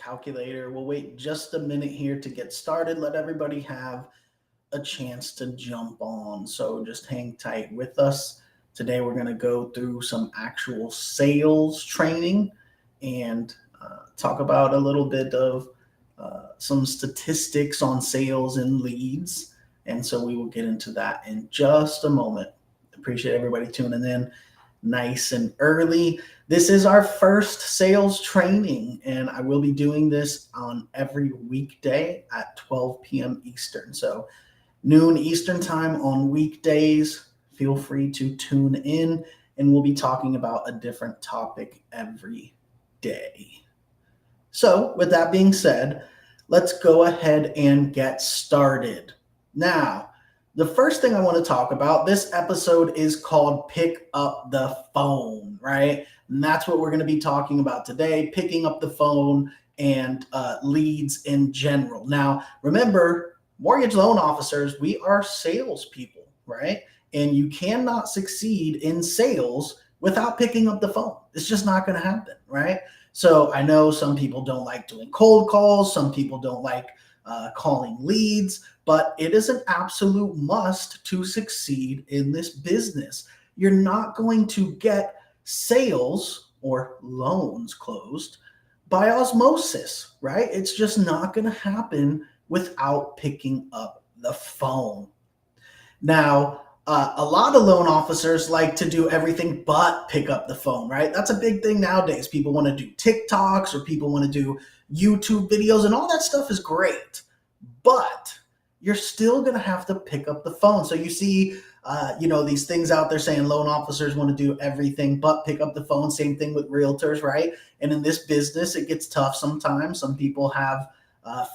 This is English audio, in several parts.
calculator. We'll wait just a minute here to get started. Let everybody have a chance to jump on. So just hang tight with us. Today we're going to go through some actual sales training and talk about a little bit of some statistics on sales and leads. And so we will get into that in just a moment. Appreciate everybody tuning in nice and early. This is our first sales training, and I will be doing this on every weekday at 12 p.m. Eastern. So noon Eastern time on weekdays. Feel free to tune in, and we'll be talking about a different topic every day. So with that being said, let's go ahead and get started. Now, the first thing I want to talk about, this episode is called Pick Up the Phone, right? And that's what we're going to be talking about today, picking up the phone and leads in general. Now, remember, mortgage loan officers, we are salespeople, right? And you cannot succeed in sales without picking up the phone. It's just not going to happen, right? So I know some people don't like doing cold calls. Some people don't like calling leads, but it is an absolute must to succeed in this business. You're not going to get sales or loans closed by osmosis, right? It's just not going to happen without picking up the phone. Now, a lot of loan officers like to do everything but pick up the phone, right? That's a big thing nowadays. People want to do TikToks or people want to do YouTube videos, and all that stuff is great, but you're still going to have to pick up the phone. So you see, these things out there saying loan officers want to do everything but pick up the phone. Same thing with realtors, right? And in this business, it gets tough sometimes. Some people have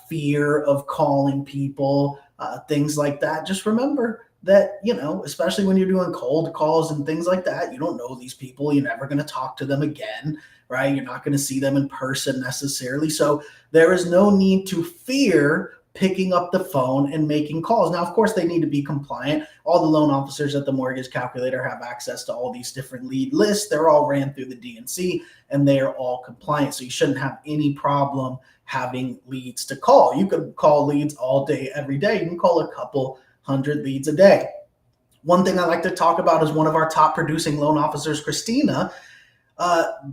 fear of calling people, things like that. Just remember that, especially when you're doing cold calls and things like that, you don't know these people. You're never going to talk to them again, right? You're not going to see them in person necessarily. So there is no need to fear picking up the phone and making calls. Now, of course, they need to be compliant. All the loan officers at the mortgage calculator have access to all these different lead lists. They're all ran through the DNC and they are all compliant. So you shouldn't have any problem having leads to call. You could call leads all day, every day. You can call a couple hundred leads a day. One thing I like to talk about is one of our top producing loan officers, Christina.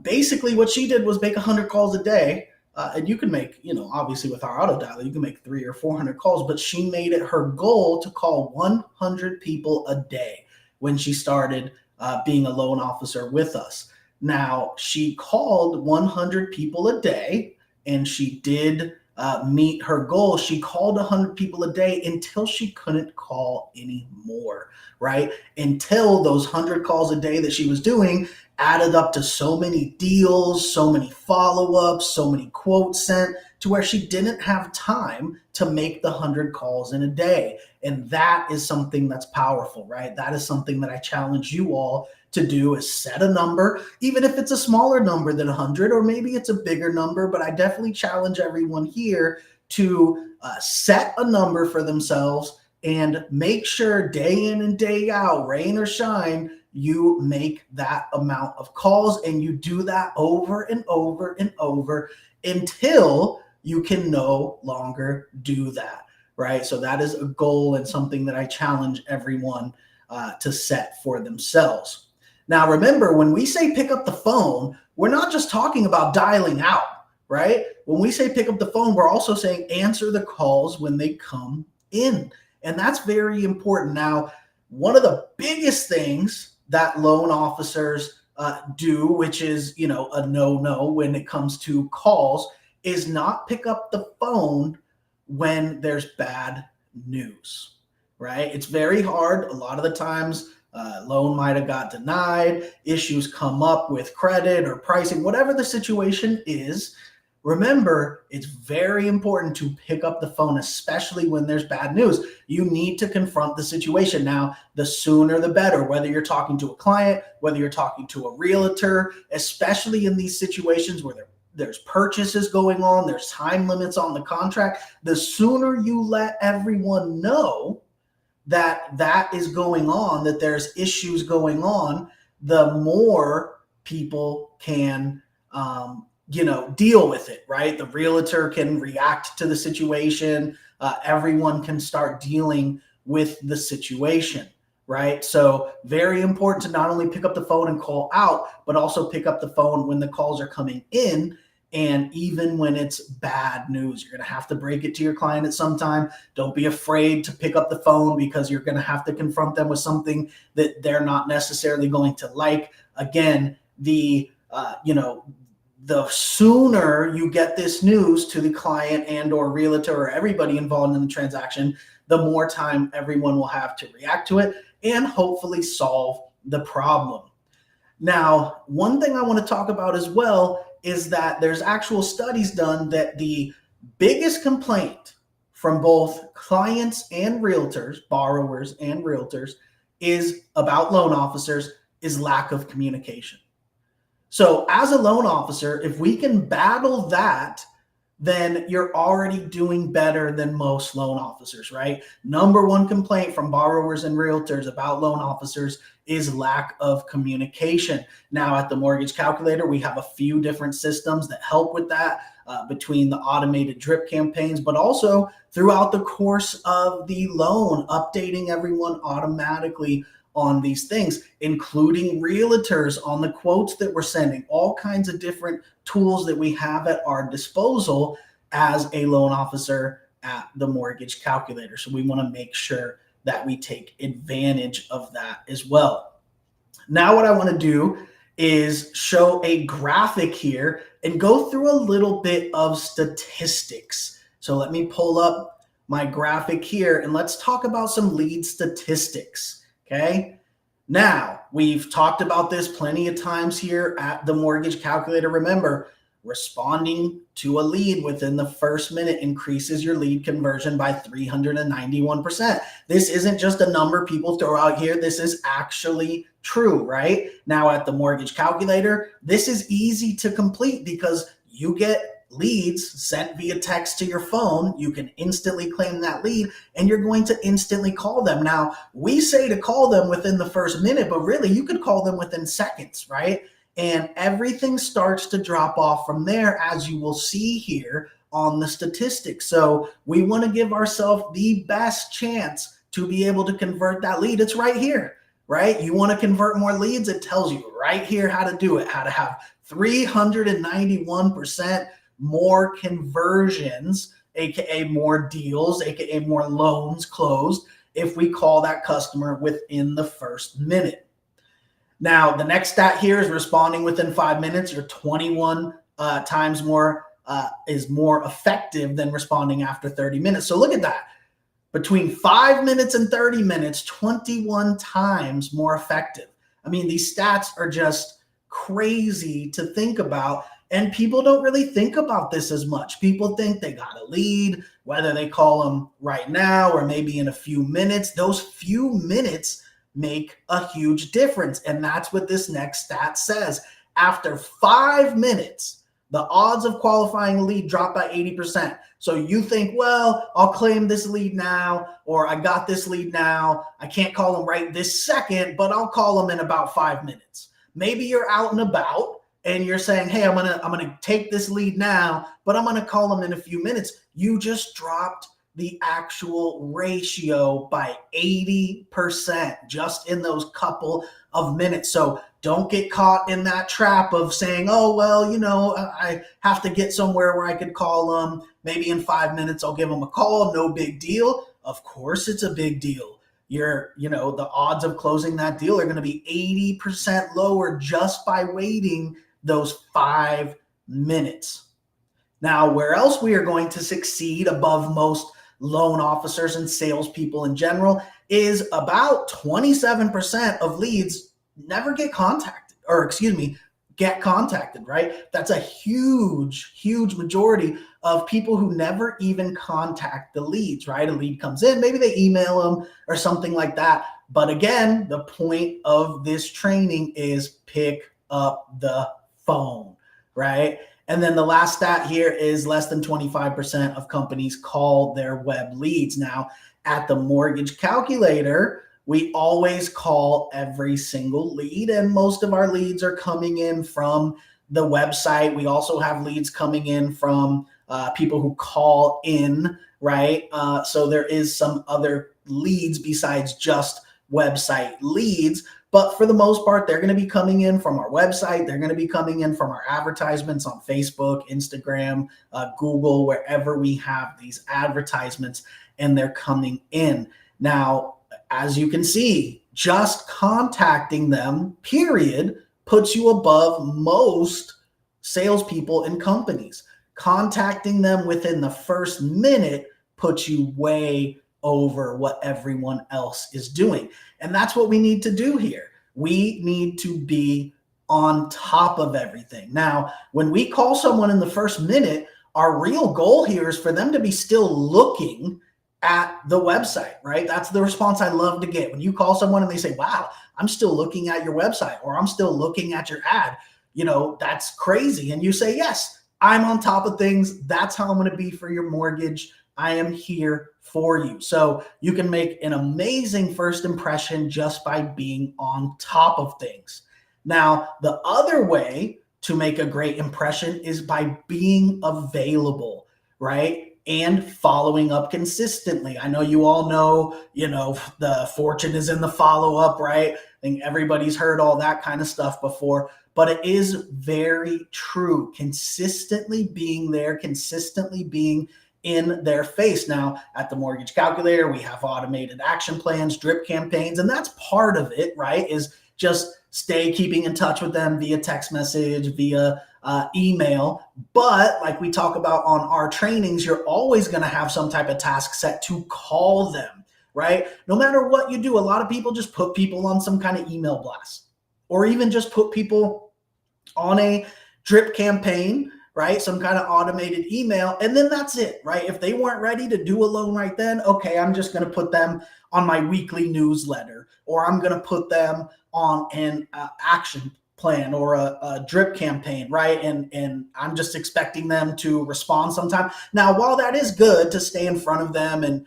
Basically, what she did was make 100 calls a day. And you can make, obviously with our auto dialer, you can make 300 or 400 calls, but she made it her goal to call 100 people a day when she started being a loan officer with us. Now, she called 100 people a day, and she did meet her goal. She called 100 people a day until she couldn't call anymore, right? Until those 100 calls a day that she was doing added up to so many deals, so many follow-ups, so many quotes sent, to where she didn't have time to make the 100 calls in a day. And that is something that's powerful, right? That is something that I challenge you all to do, is set a number, even if it's a smaller number than 100, or maybe it's a bigger number, but I definitely challenge everyone here to set a number for themselves and make sure day in and day out, rain or shine, you make that amount of calls, and you do that over and over and over until you can no longer do that, right? So that is a goal and something that I challenge everyone to set for themselves. Now, remember, when we say pick up the phone, we're not just talking about dialing out, right? When we say pick up the phone, we're also saying answer the calls when they come in. And that's very important. Now, one of the biggest things that loan officers do, which is, a no-no when it comes to calls, is not pick up the phone when there's bad news, right? It's very hard. A lot of the times, loan might have got denied, issues come up with credit or pricing, whatever the situation is. Remember, it's very important to pick up the phone, especially when there's bad news. You need to confront the situation. Now, the sooner the better, whether you're talking to a client, whether you're talking to a realtor, especially in these situations where there's purchases going on, there's time limits on the contract, the sooner you let everyone know that is going on, that there's issues going on, the more people can deal with it, right? The realtor can react to the situation. Everyone can start dealing with the situation, right? So very important to not only pick up the phone and call out, but also pick up the phone when the calls are coming in. And even when it's bad news, you're going to have to break it to your client at some time. Don't be afraid to pick up the phone, because you're going to have to confront them with something that they're not necessarily going to like. Again, the sooner you get this news to the client and or realtor or everybody involved in the transaction, the more time everyone will have to react to it and hopefully solve the problem. Now, one thing I want to talk about as well is that there's actual studies done that the biggest complaint from both clients and realtors, borrowers and realtors, is about loan officers is lack of communication. So as a loan officer, if we can battle that, then you're already doing better than most loan officers, right? Number one complaint from borrowers and realtors about loan officers is lack of communication. Now at the Mortgage Calculator, we have a few different systems that help with that, between the automated drip campaigns, but also throughout the course of the loan, updating everyone automatically on these things, including realtors on the quotes that we're sending, all kinds of different tools that we have at our disposal as a loan officer at the Mortgage Calculator. So we want to make sure that we take advantage of that as well. Now what I want to do is show a graphic here and go through a little bit of statistics. So let me pull up my graphic here and let's talk about some lead statistics. Okay. Now, we've talked about this plenty of times here at the Mortgage Calculator. Remember, responding to a lead within the first minute increases your lead conversion by 391%. This isn't just a number people throw out here. This is actually true, right? Now, at the Mortgage Calculator, this is easy to complete because you get leads sent via text to your phone. You can instantly claim that lead and you're going to instantly call them. Now, we say to call them within the first minute, but really you could call them within seconds, right? And everything starts to drop off from there, as you will see here on the statistics. So we want to give ourselves the best chance to be able to convert that lead. It's right here, right? You want to convert more leads? It tells you right here how to do it, how to have 391% more conversions, aka more deals, aka more loans closed, if we call that customer within the first minute. Now, the next stat here is responding within 5 minutes. You're 21 times more is more effective than responding after 30 minutes. So look at that. Between 5 minutes and 30 minutes, 21 times more effective. I mean, these stats are just crazy to think about. And people don't really think about this as much. People think they got a lead, whether they call them right now or maybe in a few minutes. Those few minutes make a huge difference. And that's what this next stat says. After 5 minutes, the odds of qualifying a lead drop by 80%. So you think, well, I'll claim this lead now, or I got this lead now. I can't call them right this second, but I'll call them in about 5 minutes. Maybe you're out and about and you're saying, hey, I'm gonna take this lead now, but I'm gonna call them in a few minutes. You just dropped the actual ratio by 80% just in those couple of minutes. So don't get caught in that trap of saying, oh, well, I have to get somewhere where I could call them. Maybe in 5 minutes, I'll give them a call. No big deal. Of course, it's a big deal. The odds of closing that deal are going to be 80% lower just by waiting those 5 minutes. Now, where else we are going to succeed above most loan officers and salespeople in general is about 27% of leads never get contacted, get contacted, right? That's a huge, huge majority of people who never even contact the leads, right? A lead comes in, maybe they email them or something like that. But again, the point of this training is pick up the phone, right? And then the last stat here is less than 25% of companies call their web leads. Now, at the Mortgage Calculator, we always call every single lead, and most of our leads are coming in from the website. We also have leads coming in from people who call in, right? So there is some other leads besides just website leads. But for the most part, they're going to be coming in from our website. They're going to be coming in from our advertisements on Facebook, Instagram, Google, wherever we have these advertisements, and they're coming in. Now, as you can see, just contacting them, period, puts you above most salespeople in companies. Contacting them within the first minute puts you way over what everyone else is doing. And that's what we need to do here. We need to be on top of everything. Now, when we call someone in the first minute, our real goal here is for them to be still looking at the website, right? That's the response I love to get. When you call someone and they say, wow, I'm still looking at your website, or I'm still looking at your ad, that's crazy. And you say, yes, I'm on top of things. That's how I'm going to be for your mortgage. I am here for you. So you can make an amazing first impression just by being on top of things. Now, the other way to make a great impression is by being available, right? And following up consistently. I know you all know, the fortune is in the follow-up, right? I think everybody's heard all that kind of stuff before, but it is very true. Consistently being there, consistently being in their face. Now, at the Mortgage Calculator, we have automated action plans, drip campaigns, and that's part of it, right? Is just keeping in touch with them via text message, via email. But like we talk about on our trainings, you're always going to have some type of task set to call them, right? No matter what you do, a lot of people just put people on some kind of email blast, or even just put people on a drip campaign, right? Some kind of automated email. And then that's it, right? If they weren't ready to do a loan right then, okay, I'm just going to put them on my weekly newsletter, or I'm going to put them on an action plan or a drip campaign, right? And I'm just expecting them to respond sometime. Now, while that is good to stay in front of them and,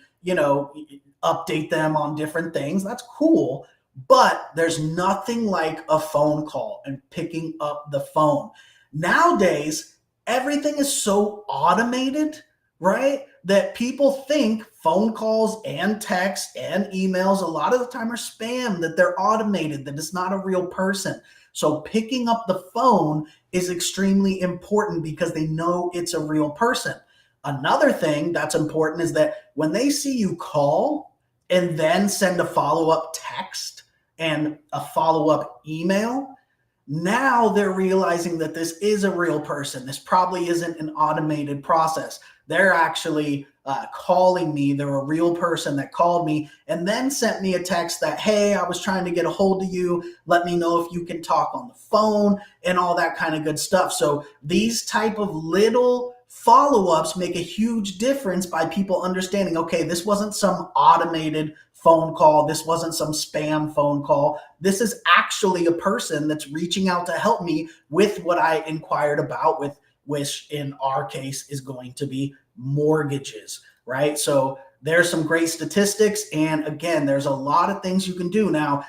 update them on different things, that's cool. But there's nothing like a phone call and picking up the phone. Nowadays, everything is so automated, right? That people think phone calls and texts and emails a lot of the time are spam, that they're automated, that it's not a real person. So picking up the phone is extremely important because they know it's a real person. Another thing that's important is that when they see you call and then send a follow-up text and a follow-up email, now they're realizing that this is a real person. This probably isn't an automated process. They're actually calling me. They're a real person that called me and then sent me a text that, hey, I was trying to get a hold of you. Let me know if you can talk on the phone and all that kind of good stuff. So these type of little follow-ups make a huge difference by people understanding, okay, this wasn't some automated phone call. This wasn't some spam phone call. This is actually a person that's reaching out to help me with what I inquired about, with which in our case is going to be mortgages, right? So there's some great statistics. And again, there's a lot of things you can do. Now,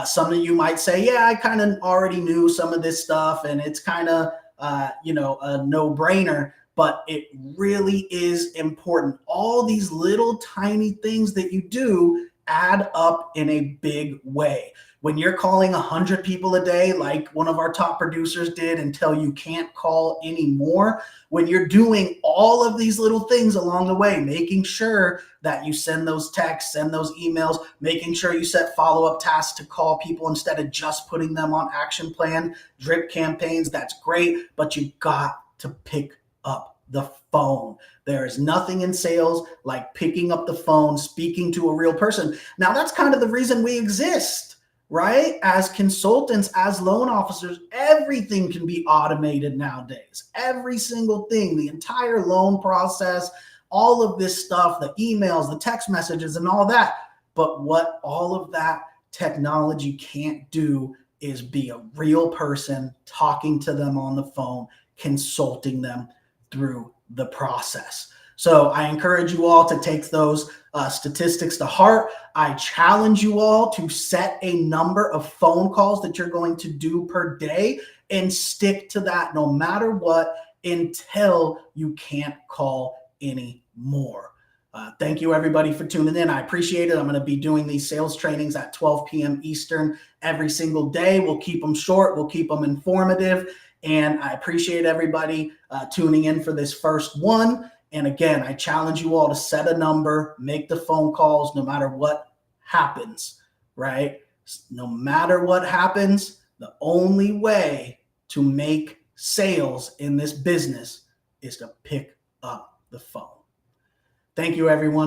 some of you might say, yeah, I kind of already knew some of this stuff and it's kind of, a no-brainer. But it really is important. All these little tiny things that you do add up in a big way. When you're calling 100 people a day, like one of our top producers did, until you can't call anymore, when you're doing all of these little things along the way, making sure that you send those texts, send those emails, making sure you set follow-up tasks to call people instead of just putting them on action plan, drip campaigns, that's great, but you got to pick up the phone. There is nothing in sales like picking up the phone, speaking to a real person. Now, that's kind of the reason we exist, right? As consultants, as loan officers, everything can be automated nowadays. Every single thing, the entire loan process, all of this stuff, the emails, the text messages, and all that. But what all of that technology can't do is be a real person, talking to them on the phone, consulting them through the process. So I encourage you all to take those statistics to heart. I challenge you all to set a number of phone calls that you're going to do per day and stick to that no matter what until you can't call anymore. Thank you, everybody, for tuning in. I appreciate it. I'm going to be doing these sales trainings at 12 p.m. Eastern every single day. We'll keep them short. We'll keep them informative. And I appreciate everybody tuning in for this first one. And again, I challenge you all to set a number, make the phone calls no matter what happens, right? No matter what happens, the only way to make sales in this business is to pick up the phone. Thank you, everyone.